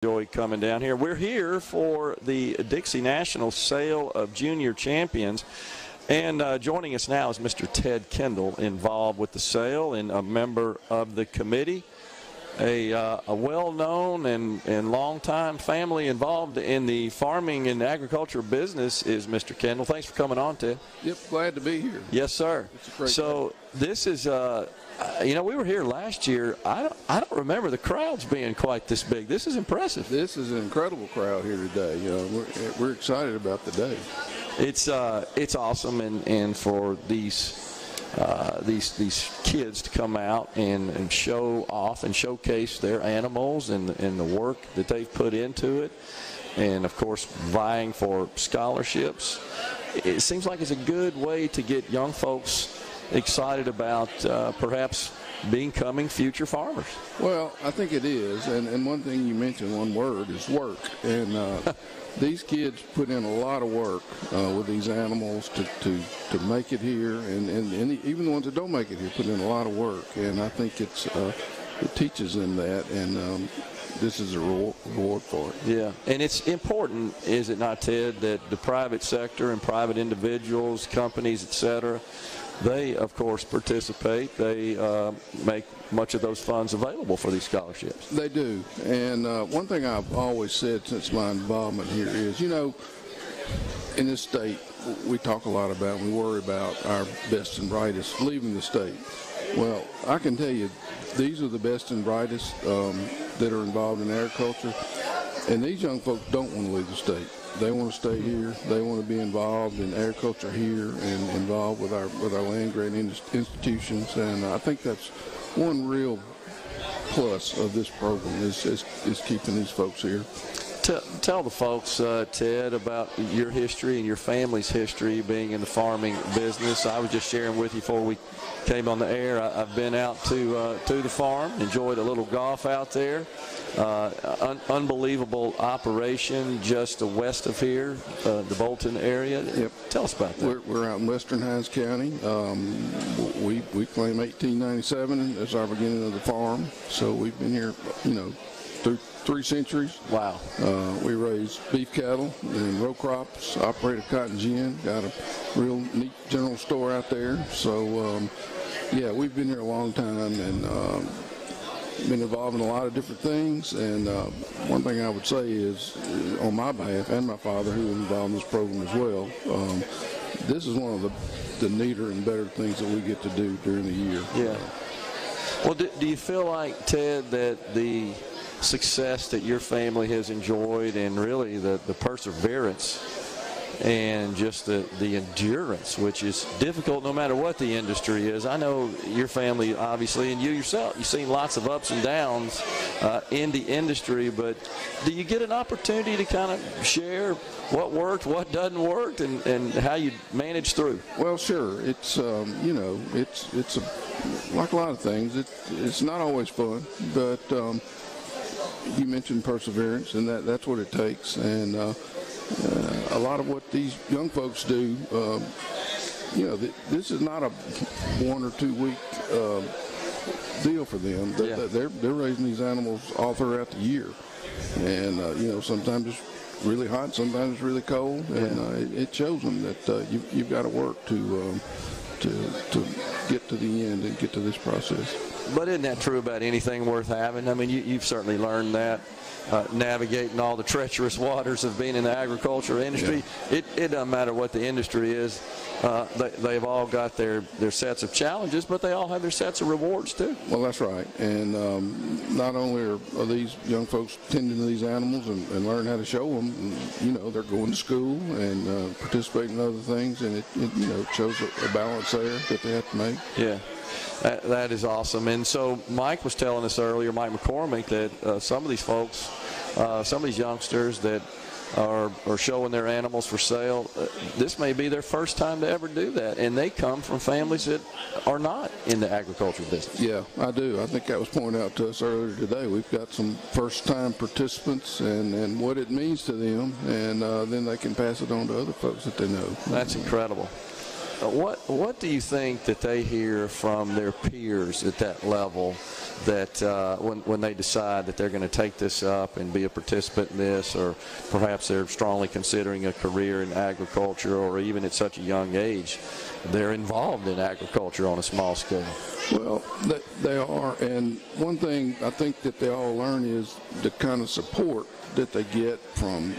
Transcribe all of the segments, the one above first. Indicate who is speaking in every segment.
Speaker 1: Enjoy coming down here. We're here for the Dixie National Sale of Junior Champions. And joining us now is Mr. Ted Kendall, involved with the sale and a member of the committee. A well-known and long-time family involved in the farming and agriculture business is Mr. Kendall. Thanks for coming on, Ted.
Speaker 2: Yep, glad to be here.
Speaker 1: Yes, sir.
Speaker 2: It's a great
Speaker 1: so
Speaker 2: day.
Speaker 1: This is, you know, we were here last year. I don't remember the crowds being quite this big. This is impressive.
Speaker 2: This is an incredible crowd here today. You know, we're excited about the day.
Speaker 1: It's awesome, and for these kids to come out and show off and showcase their animals and the work that they've put into it, and of course vying for scholarships. It seems like it's a good way to get young folks excited about perhaps becoming future farmers.
Speaker 2: Well, I think it is, and one thing you mentioned, one word, is work. And these kids put in a lot of work with these animals to make it here, and even the ones that don't make it here put in a lot of work. And I think it teaches them that, and this is a reward for it.
Speaker 1: Yeah, and it's important, is it not, Ted, that the private sector and private individuals, companies, etc., they, of course, participate. They make much of those funds available for these scholarships.
Speaker 2: They do. And one thing I've always said since my involvement here is, you know, in this state, we talk a lot about, we worry about our best and brightest leaving the state. Well, I can tell you, these are the best and brightest that are involved in agriculture. And these young folks don't want to leave the state. They want to stay here. They want to be involved in agriculture here and involved with our land-grant institutions. And I think that's one real plus of this program is keeping these folks here.
Speaker 1: Tell the folks, Ted, about your history and your family's history being in the farming business. I was just sharing with you before we came on the air. I've been out to the farm, enjoyed a little golf out there. Unbelievable operation just west of here, the Bolton area.
Speaker 2: Yep.
Speaker 1: Tell us about that.
Speaker 2: We're out in western Hines County. We claim 1897 as our beginning of the farm. So we've been here, you know, through 3 centuries.
Speaker 1: Wow.
Speaker 2: We raise beef cattle and row crops, operate a cotton gin, got a real neat general store out there. So, yeah, we've been here a long time and been involved in a lot of different things. And one thing I would say is, on my behalf and my father, who was involved in this program as well, this is one of the neater and better things that we get to do during the year.
Speaker 1: Yeah. Well, do you feel like, Ted, that the success that your family has enjoyed and really the perseverance and just the endurance, which is difficult no matter what the industry is. I know your family, obviously, and you yourself, you've seen lots of ups and downs in the industry, but do you get an opportunity to kind of share what worked, what doesn't work, and how you manage through?
Speaker 2: Well, sure. It's, you know, it's like a lot of things. It's not always fun, but you mentioned perseverance, and that's what it takes. And a lot of what these young folks do, you know, this is not a 1 or 2 week deal for them. They're raising these animals all throughout the year, and you know, sometimes it's really hot, sometimes it's really cold, and it shows them that you've got to work to get to the end and get to this process.
Speaker 1: But isn't that true about anything worth having? I mean, you've certainly learned that, navigating all the treacherous waters of being in the agriculture industry. Yeah. It doesn't matter what the industry is. They've all got their sets of challenges, but they all have their sets of rewards too.
Speaker 2: Well, that's right. And not only are these young folks tending to these animals and learn how to show them, you know, they're going to school and participating in other things, and it you know, shows a balance there that they have to make.
Speaker 1: Yeah. That is awesome. And so Mike was telling us earlier, Mike McCormick, that some of these folks, some of these youngsters that are showing their animals for sale, this may be their first time to ever do that. And they come from families that are not in the agriculture business.
Speaker 2: Yeah, I do. I think that was pointed out to us earlier today. We've got some first-time participants and what it means to them, and then they can pass it on to other folks that they know.
Speaker 1: That's incredible. what do you think that they hear from their peers at that level that when they decide that they're going to take this up and be a participant in this, or perhaps they're strongly considering a career in agriculture, or even at such a young age they're involved in agriculture on a small scale?
Speaker 2: Well, they are, and one thing I think that they all learn is the kind of support that they get from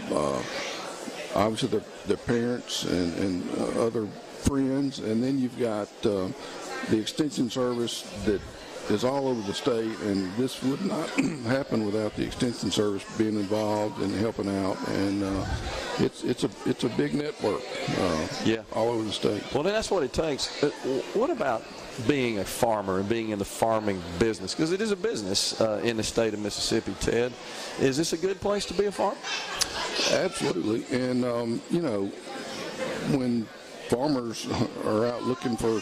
Speaker 2: obviously their parents and other friends, and then you've got the extension service that is all over the state, and this would not happen without the extension service being involved and helping out, and it's a big network all over the state.
Speaker 1: Well, then that's what it takes. What about being a farmer and being in the farming business? Because it is a business in the state of Mississippi, Ted. Is this a good place to be a farmer?
Speaker 2: Absolutely. And, when farmers are out looking for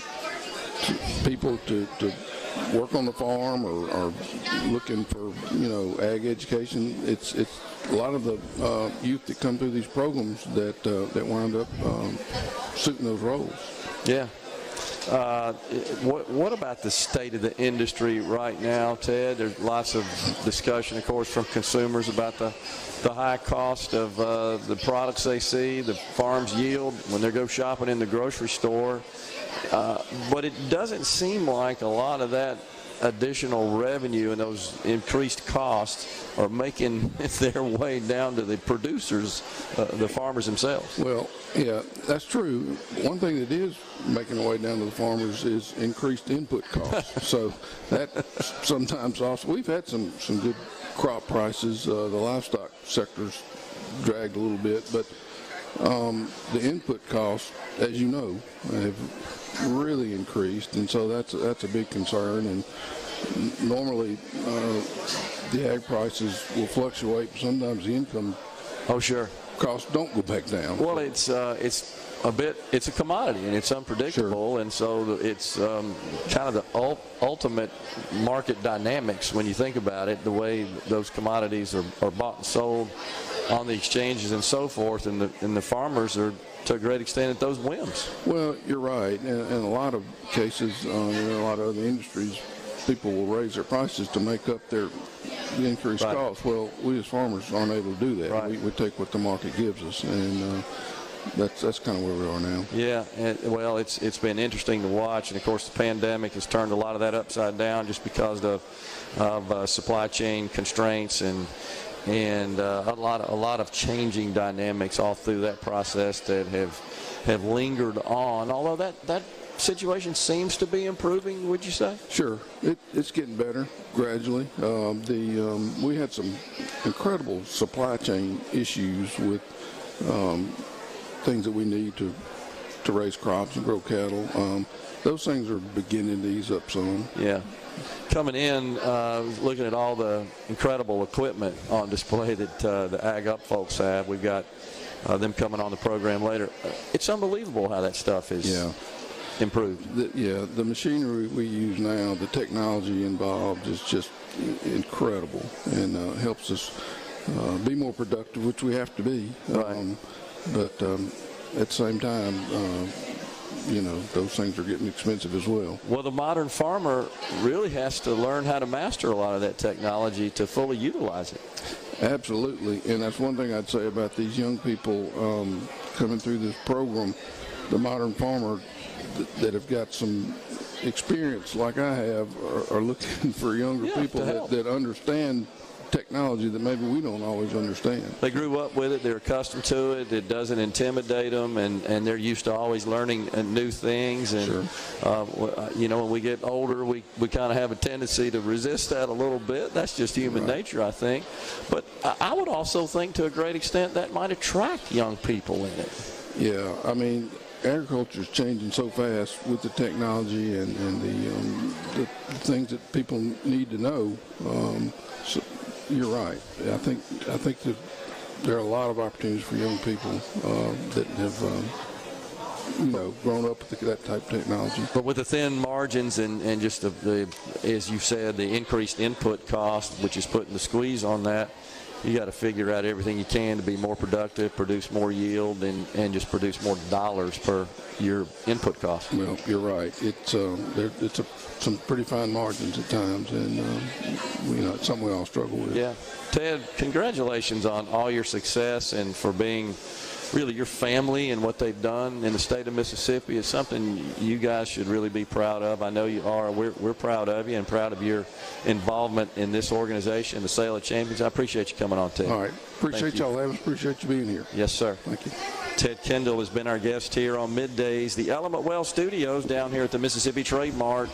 Speaker 2: people to work on the farm or looking for, ag education, it's a lot of the youth that come through these programs that wind up suiting those roles. Yeah.
Speaker 1: What about the state of the industry right now, Ted? There's lots of discussion, of course, from consumers about the high cost of the products they see, the farm's yield when they go shopping in the grocery store. But it doesn't seem like a lot of that additional revenue and those increased costs are making their way down to the producers, the farmers themselves.
Speaker 2: Well, yeah, that's true. One thing that is making their way down to the farmers is increased input costs. So that sometimes also, we've had some good crop prices. The livestock sector's dragged a little bit, but the input costs, as you know, have really increased, and so that's a big concern. And normally the ag prices will fluctuate, but sometimes the income costs don't go back down.
Speaker 1: Well, it's a commodity, and it's unpredictable, and so it's kind of the ultimate market dynamics when you think about it, the way those commodities are bought and sold on the exchanges and so forth, and the farmers are to a great extent at those whims.
Speaker 2: Well, you're right. In a lot of cases, in a lot of other industries, people will raise their prices to make up the increased costs. Well, we as farmers aren't able to do that. Right. We take what the market gives us, and that's kind of where we are now.
Speaker 1: Yeah, well, it's been interesting to watch, and of course the pandemic has turned a lot of that upside down just because of supply chain constraints and a lot of changing dynamics all through that process that have lingered on. Although that situation seems to be improving, would you say?
Speaker 2: Sure, it's getting better gradually. We had some incredible supply chain issues with things that we need to raise crops and grow cattle. Those things are beginning to ease up some.
Speaker 1: Yeah. Coming in, looking at all the incredible equipment on display that the Ag Up folks have. We've got them coming on the program later. It's unbelievable how that stuff is improved.
Speaker 2: The machinery we use now, the technology involved is just incredible, and helps us be more productive, which we have to be.
Speaker 1: Right.
Speaker 2: But at the same time, those things are getting expensive as well.
Speaker 1: Well, the modern farmer really has to learn how to master a lot of that technology to fully utilize it.
Speaker 2: Absolutely, and that's one thing I'd say about these young people coming through this program. The modern farmer that have got some experience like I have are looking for younger people that understand technology that maybe we don't always understand.
Speaker 1: They grew up with it, they're accustomed to it, it doesn't intimidate them, and they're used to always learning new things. And when we get older, we kind of have a tendency to resist that a little bit. That's just human nature, I think. But I would also think to a great extent that might attract young people in it.
Speaker 2: Yeah, I mean, agriculture is changing so fast with the technology and the things that people need to know. So you're right. I think that there are a lot of opportunities for young people that have grown up with that type of technology.
Speaker 1: But with the thin margins and just the as you said, the increased input cost, which is putting the squeeze on that, you got to figure out everything you can to be more productive, produce more yield, and just produce more dollars per your input cost.
Speaker 2: Well, you're right. It's some pretty fine margins at times, and it's something we all struggle with.
Speaker 1: Yeah. Ted, congratulations on all your success and for being really your family and what they've done in the state of Mississippi. Is something you guys should really be proud of. I know you are. We're proud of you and proud of your involvement in this organization, the Sale of Champions. I appreciate you coming on, Ted.
Speaker 2: All right. Appreciate y'all, Evans. Appreciate you being here.
Speaker 1: Yes, sir.
Speaker 2: Thank you.
Speaker 1: Ted Kendall has been our guest here on Middays, the Element Well Studios down here at the Mississippi Trademart.